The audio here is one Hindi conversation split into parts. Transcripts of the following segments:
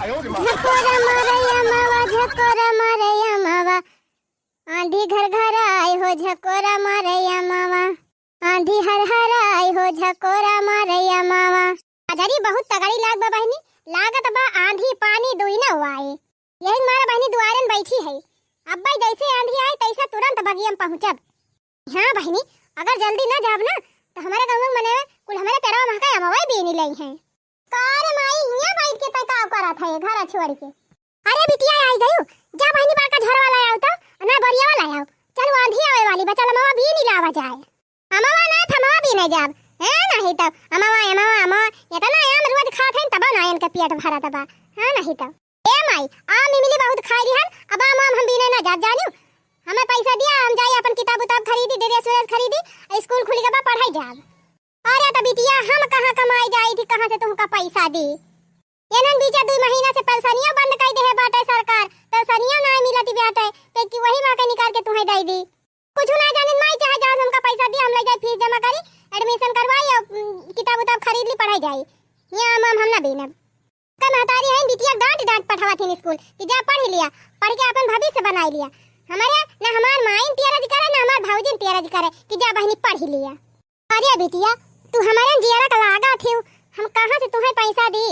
झकोरा मारैया मावा, झकोरा मारैया मावा, आंधी घर घर आई हो, झकोरा मारैया मावा, आंधी हर हर आई हो, झकोरा मारैया मावा। अजरी बहुत तगड़ी लाग बा बहनी, लागत बा आंधी पानी दुई न हुआए। यही मारा बहनी दुआरन बैठी है। अब भाई जैसे आंधी आए तैसे तुरंत बगियम पहुंचब। हाँ बहनी, अगर जल्दी न जाब ना तो हमारे गांव में मने कुल हमारे पेड़वा महका अमवाई भी नहीं लई है। कार माई हिया बैठ के तय का करत है घर छोड़ के। अरे बिटिया आई गयो, जा बहनी बड़का झड़ वाला आओ तो ना बरिया वाला आओ। चलो आंधी आवे वाली बचल अमवा भी नहीं लावा जाए। अमवा ना थमवा भी नहीं जाब है नहीं तब अमवा ये तो ना आम रोज खात है तब ना इनके पेट भरा तब। हां नहीं तब ए माई आम मिली बहुत खाई रिहन, अब आम हम भी ना जात जानियो। हमें पैसा दिया, हम जाई अपन किताब उताब खरीदी, ड्रेस व्रेस खरीदी, स्कूल खुली के बाद पढ़ाई जाब। अरे त बिटिया हम कहां कमाई जाई थी, कहां से तुमका पैसा दी। एनन बीचा 2 महीना से पेंशनिया बंद कर दे है बाटे सरकार, पेंशनिया ना मिलती बाटे पे कि वही मां के निकाल के तुम्हें दे दी। कुछ ना जाने माई चाहे जहां हमका पैसा दिया हम ले जाए फीस जमा करी, एडमिशन करवाई और किताब उताब खरीद ली, पढ़ाई जाई। यहां हम ना बेनब का महतारी है बिटिया डांट पठावा थी स्कूल कि जा पढ़ लिया, पढ़ के अपन भविष्य बना लिया। हमारे ना हमार माइन तेरज करे ना हमार भौजी तेरज करे कि जा बहनी पढ़ लिया। अरे बिटिया तू हमारे जियारा का लागा थी, हम कहां से तुम्हें पैसा दी।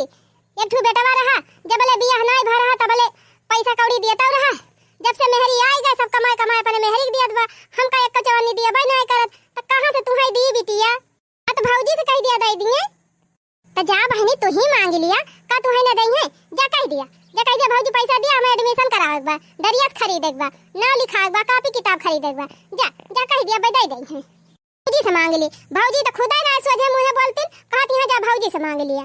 एक ठू बेटवा रहा जबले बियाह नहीं भर रहा तबले पैसा कौड़ी देता रहा, जब से मेहरी आई गए सब कमाए अपने मेहरी दियत बा, हम का एक चवन्नी दिया बा नहीं करत त कहां से तुम्हें दी बिटिया। तो भौजी से कह दिया दे दिए तो जा बहनी तू ही मांग लिया का तुम्हें न दई है। जा कह दिया भौजी पैसा दिया, हमें एडमिशन करावेक बा, दरियास खरीदेक बा, नाम लिखावेक बा, कॉपी किताब खरीदेक बा। जा कह दिया दे दई है। भौजी से मांग ली, भौजी तो खुदा ना सोझे मुंह बोलती कहती है जा भौजी से मांग लिया।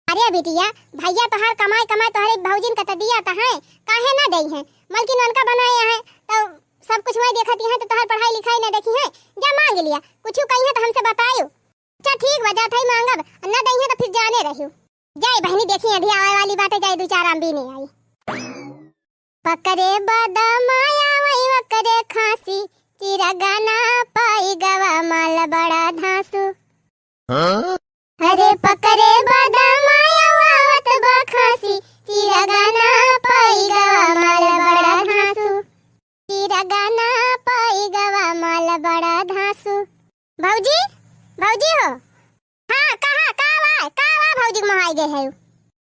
अरे बिटिया भैया तोहार कमाई तोहरे भौजीन का त दिया त है, काहे ना दई है, मलकिन उनका बनाया है तो सब कुछ मैं देखती है तो तोहार पढ़ाई लिखाई ना देखी है। जा मांग लिया, कुछ कही है तो हमसे बतायो। अच्छा ठीक बजा थई मांगब, ना दई है तो फिर जाने रहियो। जाई बहनी देखी आंधी आवे वाली बाटे, जाई 2-4 आम भी नहीं आई। पकड़े बादाम आया वही वकरे खांसी, चिरा गाना पाई गवा माल बड़ा धांसू। अरे पकड़े बादाम आया वावत बा खांसी, चिरा गाना पाई गवा माल बड़ा धांसू, चिरा गाना पाई गवा माल बड़ा धांसू। भौजी हो हाँ कहा भौजी मोहाई गए है।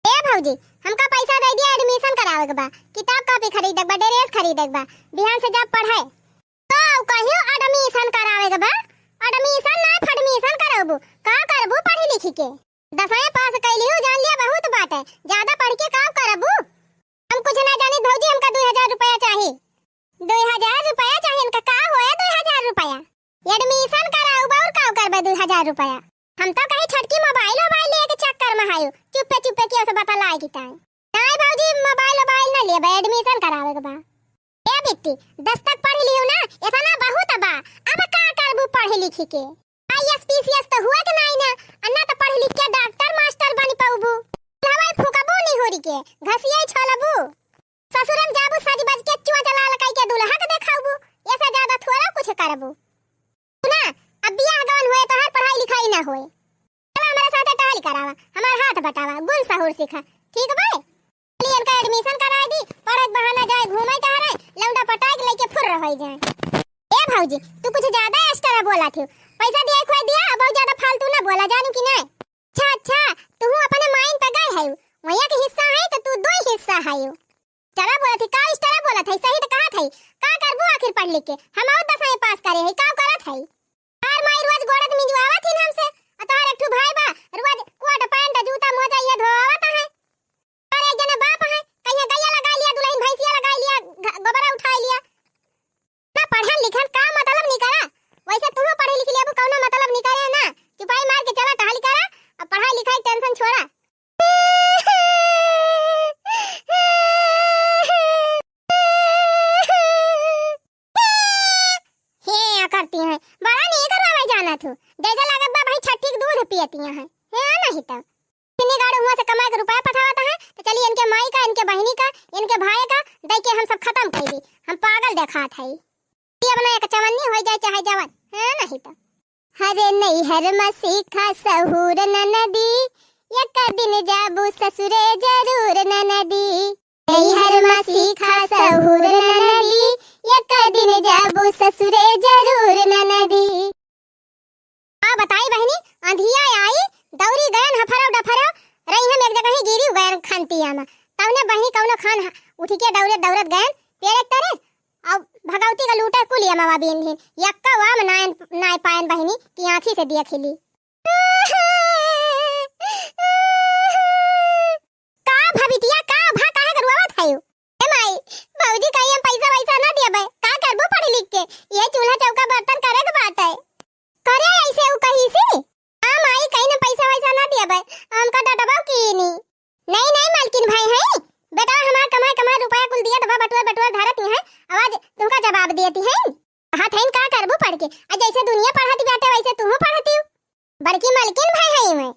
ए भौजी हमका पैसा दे दिया, एडमिशन करावे के बा, किताब कॉपी खरीदक बा, ड्रेस खरीदक बा, बिहान से जब पढ़े तो कहियो एडमिशन करावे के बा। एडमिशन ना फडमिशन करबू का करबू पढ़ी लिखी के 10वीं पास कैलियो, जान लिया बहुत बात है, ज्यादा पढ़ के का करबू। हम कुछ ना जानी भौजी, हमका 2000 रुपया चाहिए। 2000 रुपया चाहिए, इनका का होया 2000 रुपया। एडमिशन कराऊ बा और का करबे 2000 रुपया। हम तो कहीं छटकी मोबाइल लेके चक्कर में आयो, चुप्पे के से बता लाई की टाइम। नहीं भौजी मोबाइल ना लेबे, एडमिशन करावे के बा। ए बिट्टी 10 तक पढ़ लियो ना, इतना बहुत बा, अब का करबू पढ़ लिखी के। आईएएस पीसीएस तो हुआ के नहीं ना, अन्ना तो पढ़ लिख के डॉक्टर मास्टर बनी पाऊबू। हवाई फुकबू नहीं होरी के घसियै छलबू, ससुरम जाबू सज बज के चुआ चला लकाई के दुल्हा के देखाबू, ऐसा ज्यादा थोड़ा कुछ करबू ना। अब बियाह गवन हुए तो हर पढ़ाई लिखाई ना होए, चला हमारे साथ टहल करावा, हमार हाथ बटावा, गुण सहूर सीखा, ठीक बा। चलिए इनका एडमिशन करा दी, पढ़त बहाना जाए घूमे टहरे, लौंडा पटाक लेके फुर रह जाए। ए भौजी तू कुछ ज्यादा एक्स्ट्रा बोला थी, पैसा दिया खोई दिया, बहुत ज्यादा फालतू ना बोला जानू कि नहीं। अच्छा तू अपने माइन पे गई है, वहिया के हिस्सा है तो तू 2 हिस्सा है। चला बोला थी का एक्स्ट्रा बोला थी, सही तो कहा थी का करबू आखिर पढ़ लिख के, हम और 10वीं पास करे है का करत है। हर माई रोज गोड़त में जुआवा थी ना हमसे, तोहर एक ठू भाई बा रोज कोट पैंट जूता मोजा ये धोआवत है। और एक जने बाप है कहिया गैया लगा लिया, दुल्हन भैंसिया लगा लिया, गोबरा उठा लिया। ना पढ़न लिखन का मतलब नहीं करा, वैसे तू पढ़े लिख लिया कौनो मतलब नहीं करे ना, चुपाई मार के चला टहल करा, अब पढ़ाई लिखाई टेंशन छोड़ा। करती हैं बड़ा नहीं करवावे जाना थू, जैसे लागत बा भाई छठी के दूध पियती हैं है नहीं तब कितनी गाड़ी हुआ से कमा के रुपया पठावता है। तो चलिए इनके माई का, इनके बहनी का, इनके भाई का दे के हम सब खत्म कर दी, हम पागल देखात है। ये बना एक चवन्नी हो जाए चाहे जवान है नहीं तो। हरे नहीं हर मसीखा सहूर न नदी, एक दिन जाबू ससुरे जरूर न नदी। भगवतिया में तवने बहिनी कौनो खान उठी के दौड़त दौड़त गए पेड़ एक तरे अब भगवती का लूटा कुलिया मावा बीन दिन यक्का वाम नाय पायन बहिनी की आंखी से दिया खिली का भबितिया का भा काहे करवा थायो ए माई बाबूजी कहीं हम पैसा वैसा ना दिया बे का करबो पढ़ लिख के ये चूल्हा चौका बर्तन करे के बात है करे ऐसे उ कही सी हां माई कहीं ना पैसा वैसा ना दिया बे हमका डटबाव की नहीं नहीं मालकिन भाई है बेटा हमार कमाई कमाई रुपया कुल दिया दबा बटुआ बटुआ धरत है आवाज तुमका जवाब देती है हाथ है का करबो पढ़ के आ जैसे दुनिया पढ़ाती बाटे वैसे तू पढ़ाती हो बड़की मालकिन भाई है मैं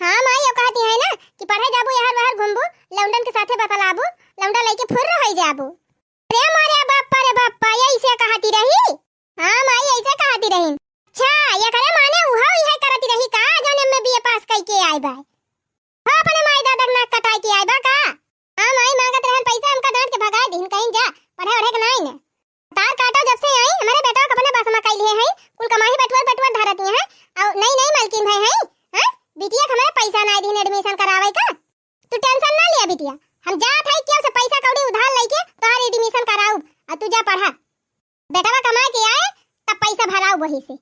हां माई यो कहती है ना कि पढ़े जाबो यहां बाहर घूमबो लौंडन के साथे बतलाबो लौंडा लेके फुर रह जाबो रे मारे बाप्पा ये ऐसे कहती रही हां माई ऐसे कहती रही अच्छा ये करे माने उहा ही है करती रही का जाने में बीए पास कई के आई बा हां अपने माई दादा ना कटाई के आई बा का हां माई मांगत रहन पैसा हमका डांट के भगा दिन कहीं जा पढ़े ओढ़े के नहीं ना तार काटा जब से आई हमारे बेटा को अपने बस में कई लिए है कुल कमाई बटवर धरती है और नहीं मालकिन भाई है हां बिटिया हमारे पैसा ना दिन एडमिशन करावे का तू टेंशन ना लिया बिटिया हम जात है क्यों से पैसा कौड़ी उधार लेके तोहार एडमिशन कराऊ आ तू जा पढ़ा बेटावा कमा के आए तब पैसा भराऊ वही से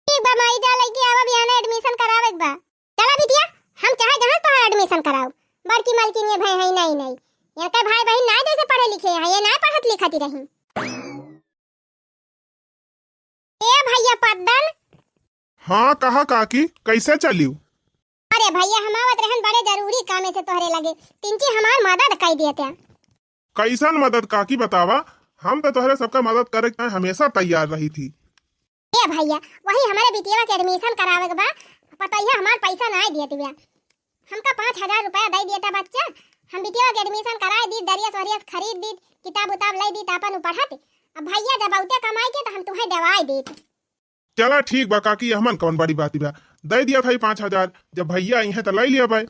ठीक बा माई जा लेके आवा बिहान एडमिशन करावे बा चला बिटिया हम चाहे जहां तोहार एडमिशन कराऊ बड़की मालकिन ये भाई है नहीं ये के भाई बहन ना जैसे पढ़े लिखे है ये ना पढ़त लिखती रही ए भैया पद्दन हाँ कहा काकी कैसे चलियो अरे भैया हमावत रहन बड़े जरूरी काम से तोहरे लगे तिनची हमार मदद कई देते कैसन मदद काकी बतावा हम तो तोहरे सबका मदद करे के हमेशा तैयार रही थी ए भैया वही हमारे बिटिया के एडमिशन करावे के बा पता है हमार पैसा ना दिए दिया हमका 5000 रुपया दे दिया था बच्चा हम बिटिया के एडमिशन कराए दी दरियस वरियस खरीद दी किताब उताब ले दी तापन पढ़ाते अब भैया जब औते कमाई के तो हम तुम्हें दवाई दी चला ठीक बा काकी हमन कौन बड़ी बात बा दे दिया था 5000 जब भैया आई है तो ले लिया भाई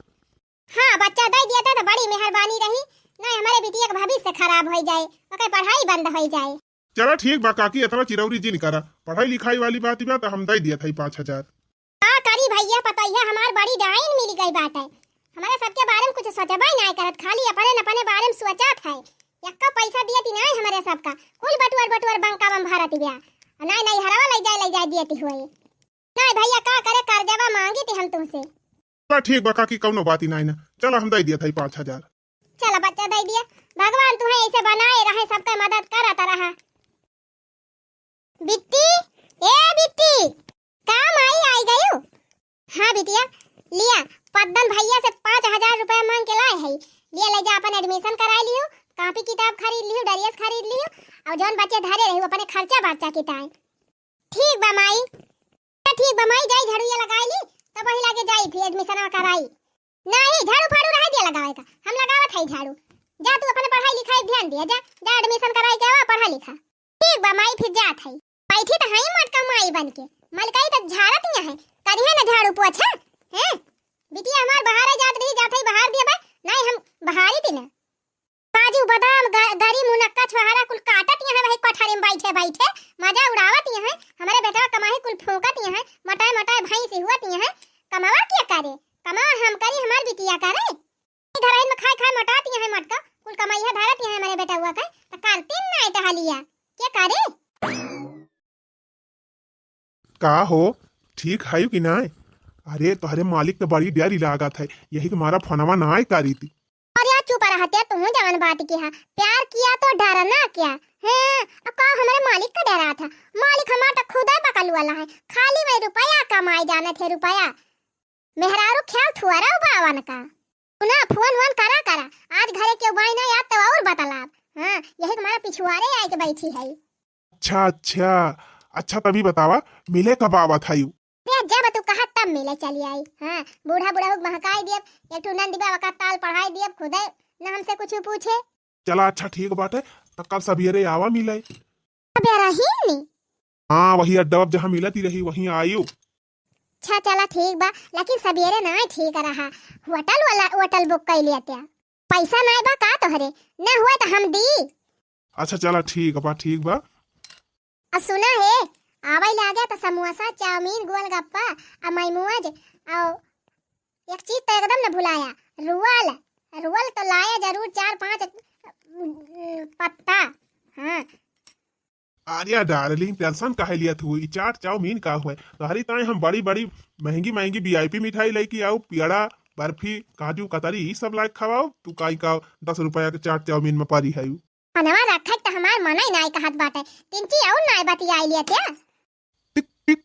हां बच्चा दे दिया था तो बड़ी मेहरबानी रही नहीं हमारे बिटिया का भविष्य खराब हो जाए ओकर पढ़ाई बंद हो जाए चला ठीक बा काकी इतना चिरौरी जी नहीं करा पढ़ाई लिखाई वाली बात बा तो हम दे दिया था 5000 का करी भैया पता है हमार बड़ी डाइन मिल गई बात है हमारे सबके बारे में कुछ सोचबा ही नहीं करत खाली अपने बारे में सोचत है यक्का पैसा दियती नहीं हमारे सबका कुल बटुवर बंका में भारत बिया नहीं हरावा ले जाए दियती हुए नहीं भैया का करे कर्जवा मांगी थी हम तुमसे बा ठीक बा काकी कौनो बात ही नहीं ना चला हम दे दिया था 5000 चला बच्चा दे दिया भगवान तुम्हें ऐसे बनाए रहे सबका मदद करता रहा बिट्टी ए बिट्टी काम आई गई हो हां बिटिया लिया पद्दन भैया से 5000 रुपया मांग के लाए है लिए ले जा अपन एडमिशन करा लियो कॉपी किताब खरीद लियो दरियस खरीद लियो और जोन बच्चे धरे रही अपने खर्चा बर्चा किताए ठीक बा माई जाई झाड़ू ये लगाई ली तब वही लागे जाई फिर एडमिशन कराई नहीं झाड़ू फाड़ू रह दिया लगावे का हम लगावत है झाड़ू जा तू अपने पढ़ाई लिखाई ध्यान दिया जा एडमिशन कराई के आवा पढ़ा लिखा ठीक बा माई फिर जात है बैठी तो है मटका माई बन के मलकाई तो झाड़त ही है करिए ना झाड़ू पोछा हैं बिटिया हमार बाहर जात है बाहर दिया बा नहीं हम बाहर ही ना काजू बादाम गरी मुनक्का छुहारा कुल काटत यहाँ वही कोठारी में बैठे मजा उड़ावत यहाँ हमारे बेटा कमाई कुल फूंकत यहाँ मटाए भैंस हुआत यहाँ कमावा क्या करे कमावा हम करी हमार बिटिया करे इधर में खाए मटात यहाँ मटका कुल कमाई धरत यहाँ हमारे बेटा हुआ का तो करते ना टहलिया क्या करे का हो ठीक है कि नहीं अरे तुम्हारे मालिक तो बड़ी डरी लागत है यही तुम्हारा फोनवा ना आई करी थी और यार चुप रहते तुम जवान बात की है प्यार किया तो डरना क्या है का हमारे मालिक का डरा था मालिक हमारा खुद ही बकल वाला है खाली वही रुपया कमाई जाना थे रुपया मेहरारू ख्याल थुआरा बावन का ना फोन करा आज घरे के बाई ना याद तो और बतलाब हां यही तुम्हारा पिछुआरे आए के बैठी है अच्छा तभी बतावा मिले कब आवत है जब तू कहा तब मिले चली आई हां बूढ़ा महकाई दिए एक टू नंदी बाबा का ताल पढ़ाई दिए खुद न हमसे कुछ पूछे चला अच्छा ठीक बात है तो कल सवेरे आवा मिले अब रही नहीं हां वही अड्डा जहां मिलती रही वहीं आयु अच्छा चला ठीक बा लेकिन सवेरे ना ठीक रहा होटल बुक कर लिया त्या पैसा ना बा का तोहरे ना हुआ तो हम दी अच्छा चला ठीक बा अब सुना है आवे लागे तो समोसा चाउमीन गोलगप्पा आ मैमुज और एक चीज तो एकदम न भुलाया रुअल तो ला अरे डार्लिंग टेंशन काहे लिया तू ई चाट चाउमीन का हुए तोहरी ताई हम बड़ी बड़ी महंगी महंगी वीआईपी मिठाई लेके आओ पियड़ा बर्फी काजू कतरी ई सब लायक खवाओ तू काई का 10 रुपया के चाट चाउमीन में पारी है मनवा रखा त हमार मना ही नाय कहत बाटे तिनची और नाय बतियाई लिया क्या टिक टिक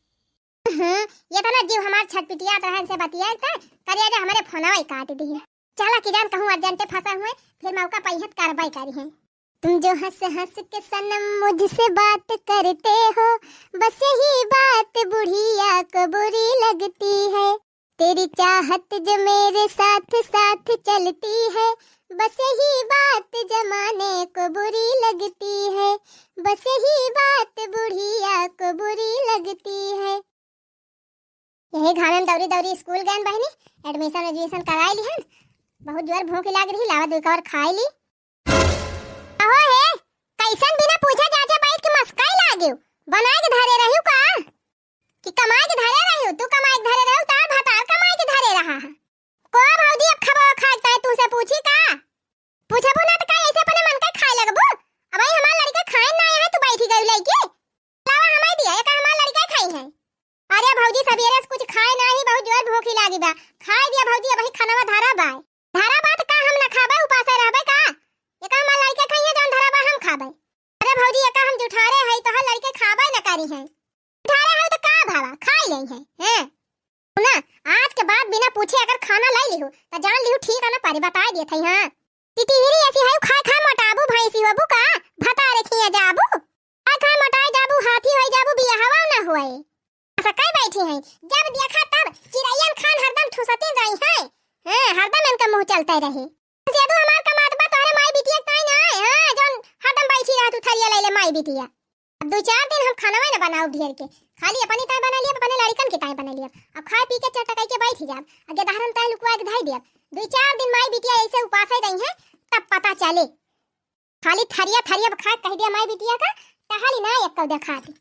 ये तो ना जीव हमार छटपिटिया रहन से बतियाई त करिया जे हमारे फोनवा ही काट दी चला कि जान कहूं अर्जेंटे फंसा हुए फिर मौका पहियत कार्रवाई करी है तुम जो हंस हंस के सनम मुझसे बात करते हो बस यही बात बुढ़िया को बुरी लगती है तेरी चाहत जो मेरे साथ साथ चलती है बस यही बात जमाने को बुरी लगती है बस यही बात बुढ़िया को बुरी लगती है यही घाम दौरी दौरी स्कूल गए बहनी एडमिशन कराई ली है बहुत जोर भूख लाग रही लावा दो और खाई ली अहो हे कैसन बिना पूछे जाके बैठ के मस्काई लागियो बनाए के धरे रहियो का कि कमाए के धरे रहियो तू कमाए के धरे रहियो तार भतार कमाए के धरे रहा है को भौजी अब खबो खाता है तू से पूछी का पूछबो ना त का ऐसे अपने मन का खाए लगबो अब भाई हमार लड़का खाए ना है तू बैठी गई लइके लावा हमाय दिया का हमार लड़का खाई है अरे भौजी सवेरे से कुछ खाए ना ही बहुत जोर भूख लागी बा खाए दिया भौजी अब ही खानावा धारा बात का हम ना खाबे उपासे रहबे का ये का हमार लड़के खाइए जौन धारा बा हम खाबे अरे भौजी ये का हम जुठारे है तो हर लड़के खाबे ना करी है जुठारे है तो का भावा खाई ले है हैं सुना आज के बाद बिना पूछे अगर खाना लाई लिहु तो जान लिहु ठीक है ना पारी बता दिए थई हां तितिहरी ऐसी है खा खा मोटाबू भैंसी होबू का भता रखिए जाबू खा खा मोटाए जाबू हाथी होई जाबू बियाहवा ना होए सकाई बैठी हैं जब देखा तब चिड़ैयन खान हरदम ठुसते रही है हां हरदम इनका मुंह चलता रहे सेदो हमार कमात बा तोरे माई बिटिया ताई ना हां जोन हरदम बैठी रह तू थरिया ले ले माई बिटिया अब 2-4 दिन हम खानावा ना बनाओ ढेर के खाली अपनी ताई बना लिया अपने लड़कन की ताई बना लिया अब खाए पी के चटकाई के बैठ जाब अगे दहरन ताई लुकवा के धाई दिया 2-4 दिन माई बिटिया ऐसे उपास ही रही है तब पता चले खाली थरिया थरिया खा कह दिया माई बिटिया का टहली ना एक कौ देखा दी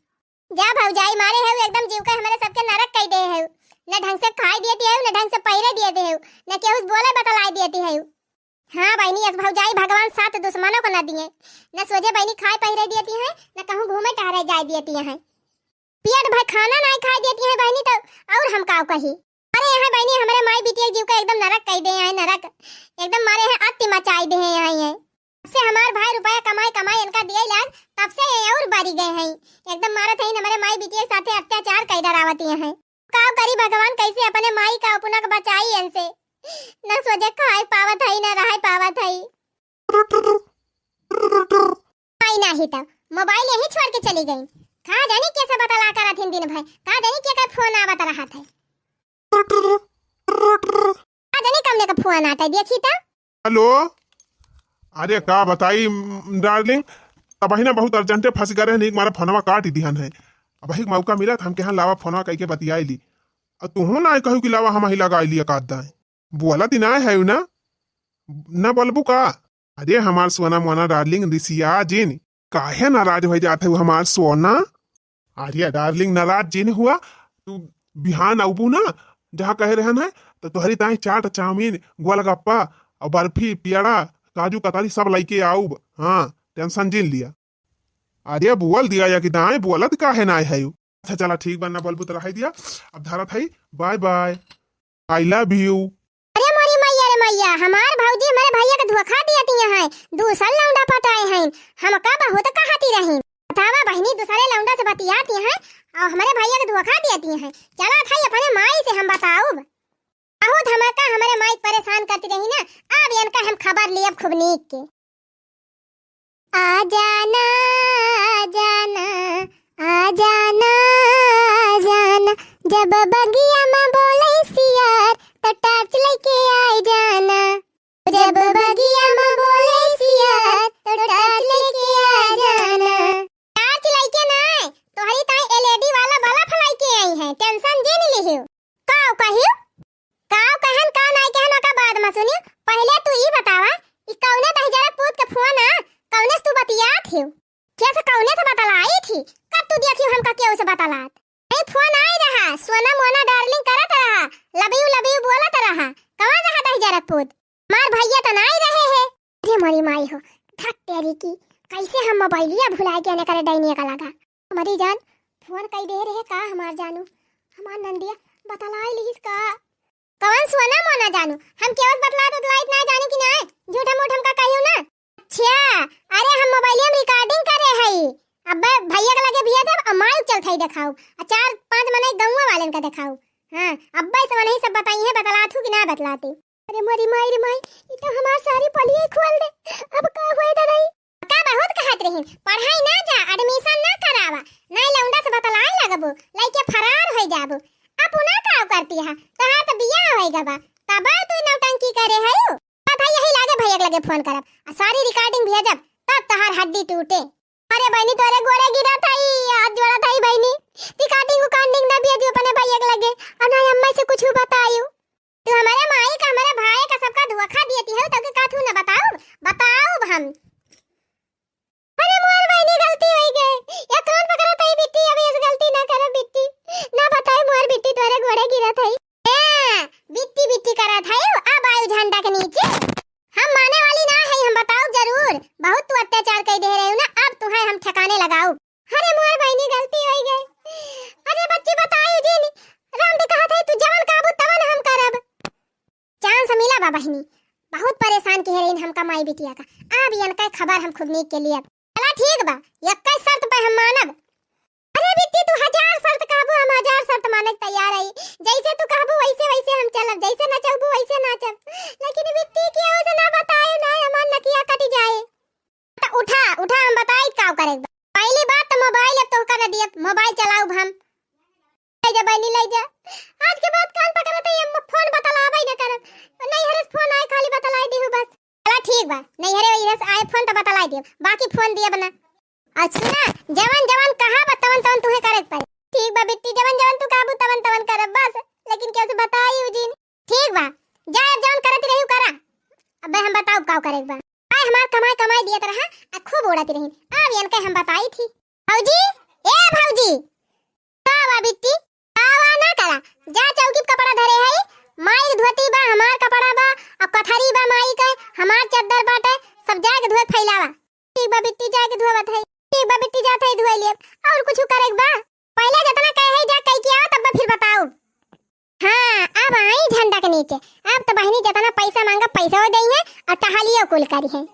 जा भौजाई मारे है एकदम जीव का हमारे सबके नरक कह दे है न ढंग से खाई देती है न ढंग से पहिरे देते है न केहू बोले बतलाई देती है हां बहनी इस भौजाई भगवान साथ दुश्मनों को न दिए न सोजे बहनी खाए पहिरे देती है न कहूं घूमे टहरे जाए देती है पेट भर खाना नहीं खाई देती है बहनी तो और हम काऊ कही अरे यहाँ बहनी हमारे माई बिटिया जीव का एकदम नरक कह दे है नरक एकदम मारे हैं अति मचाई दे है यहाँ है से हमार भाई रुपया कमाई कमाई इनका दिए लाग तब से और बारी गए हैं एकदम मारत है हमारे माई बिटिया साथे अत्याचार कई डरावती हैं काव करी भगवान कैसे अपने माई का अपना का बचाई इनसे न सोचे खाए पावत है न रहे पावत है आई नहीं तब मोबाइल यही छोड़ के चली गई कहा जानी कैसे बतला कर थी दिन भाई कहा जानी क्या का फोन आवत रहा था कहा जानी कमने का फोन आता देखी तो हेलो अरे का बताई डार्लिंग अब ही ना बहुत अर्जेंटे फंस गए हैं मारा फोनवा काट ही दिहन है अब ही मौका मिला हम के यहाँ लावा फोनवा कह के बतियाई ली और तू ना कहू कि लावा हम ही लगा लिया काट दाए बोला ती ना है ना बोलबू का अरे हमार सोना मोना डार्लिंग रिसिया जिन काहे नाराज हो जाते हो हमार सोना अरे डार्लिंग नाराज जिन हुआ तू बिहान अबू ना जहाँ कह रहे हैं तो तुहरी ताई चाट चाउमीन गोलगप्पा और बर्फी पियड़ा काजू कतरी सब लेके आऊ हाँ टेंशन जिन लिया अरे बोल दिया या कि दाएं बोलत का है ना है अच्छा चला ठीक बनना बोल पुत्र रह दिया अब धारत है bye bye I love you अरे मोरी मैया रे मैया हमार भौजी हमारे भैया का धोखा दियाती है दूसरा लौंडा पटाए हैं हम का बहुत कहती रही बतावा बहनी दूसरे लौंडा से बतियाती हैं और हमारे भैया का धोखा दियाती हैं चला था अपने माई से हम बताओ बहुत धमाका हमारे माई परेशान करती रही ना अब इनका हम खबर लिए खूब नीक के आ जाना आ जाना आ जाना आ जाना जब बगिया में बोले सियार तो टार्च लेके आए जाना जब बगिया में बोले सियार तो टार्च लेके आ जाना टार्च लेके ना तोहरी ताई एलईडी वाला बल्ब लेके आई है टेंशन जिन लिहियो काऊ कहियो काव कहन का नहीं कहनो का बाद में सुनियो पहले तू ई बतावा ई कौने दही जरा पूत के फोन आ कौने से तू बतिया थी क्या से कौने से बतलाई थी कब तू देखियो हमका केहू से बतलात ए फोन आई रहा सोना मोना डार्लिंग करत रहा लव यू बोलत रहा कहां रहा दही जरा पूत मार भैया तो नहीं रहे है अरे मोरी माई हो थक तेरी की कैसे हम मोबाइलिया भुला के ने करे डाइनिया का लगा मरी जान फोन कई दे रहे का हमार जानू हमार नंदिया बतलाई लीस का कौन सोना मोना जानू हम केवल बतला तो लाइट ना जानी कि ना झूठा मूठ हमका कहियो ना। अच्छा अरे हम मोबाइल में रिकॉर्डिंग करे हई अब भैया के लगे भैया जब अमाल चल थई दिखाओ 4-5 मने गौवा वालन का दिखाओ। हां अब्बा से नहीं सब बताई है बतलाथू कि ना बतलाती। अरे मोरी माई रे माई ई तो हमार सारी पलिए खोल दे अब का होए दादाई का बहुत कहत रही पढ़ाई ना जा एडमिशन ना करावा नहीं लौंडा से बतलाए लगबो लइके फरार हो जाबो अब ना का करती है तहार तो बियाह होएगा बा तब तू नौटंकी करे है भाई यही लागे भैया लगे फोन करब आ सारी रिकॉर्डिंग भेजब तब तहार हड्डी टूटे। अरे बहनी तोरे गोड़े गिरा थाई हाथ जोड़ा थाई बहनी रिकॉर्डिंग ना भेजो अपने भैया लगे और ना अम्मा से कुछ बताइयो तू हमारे माई का हमारे भाई का सबका धोखा देती है तो के काथू ना बताओ हम। अरे मोर बहनी गलती हो गई ये कौन पकड़ा थाई बिट्टी अब इस गलती ना करो बिट्टी ना बताए मोर बिट्टी तोरे गोड़े गिरा थाई बिट्टी करा थाई अब आयु झंडा के नीचे हम माने वाली ना है हम बताओ जरूर बहुत तू अत्याचार कर दे रहे हो ना अब तुम्हें हम ठिकाने लगाओ। अरे मोर बहनी गलती हो गई अरे बच्ची बताओ जी राम दे कहा था तू जवन काबू तवन हम करब चांस मिला बा बहनी बहुत परेशान की है हमका माई बिटिया का अब इनका खबर हम खुद के लिए चला ठीक बा 21 शर्त पे हम मानब। अरे बिट्टी तू 1000 शर्त कहबो हम 1000 शर्त माने तैयार है जैसे तू कहबो वैसे हम चलब जैसे ना चाहबो वैसे नाचब लेकिन बिट्टी के हो ना बताए ना हमार नकिया कट जाए तो उठा हम बताई का करेगा। पहली बात तो मोबाइल अब तो कर दिया मोबाइल चलाओ हम ले जा बहनी ले जा आज के बाद कान पकड़ते हम फोन बतलावे ना करब नहीं हरस फोन आए खाली बतलाई देहु बस चला ठीक बा नहीं हरे हरस आए फोन तो बतलाई दे बाकी फोन दिए बना अच्छा ना जवन कहा तवन तुहे करे पड़े ठीक बा बिट्टी जवन तू काबू तवन करब बस लेकिन कैसे बताई उजिन ठीक बा जा जवन करत रही करा अब हम बताओ का करे बा आए हमार कमाई दिए तरह आ खूब उड़ाती रही अब इनके हम बताई थी भौजी ए भौजी का बा बिट्टी आवा ना करा जा चौकी पे कपड़ा धरे है माई धोती बा हमार कपड़ा बा और कथरी बा माई के हमार चद्दर बाटे सब जाके धोए फैलावा ठीक बा बिट्टी जाके धोवत है ठीक बा बिट्टी जात है धोए लिए और कुछ करे बा पहले जितना कहे है जा कह के आओ तब फिर बताओ। हां अब आई झंडा के नीचे अब तो बहनी जितना पैसा मांगा पैसा दे है और टहलियो कुल करी है।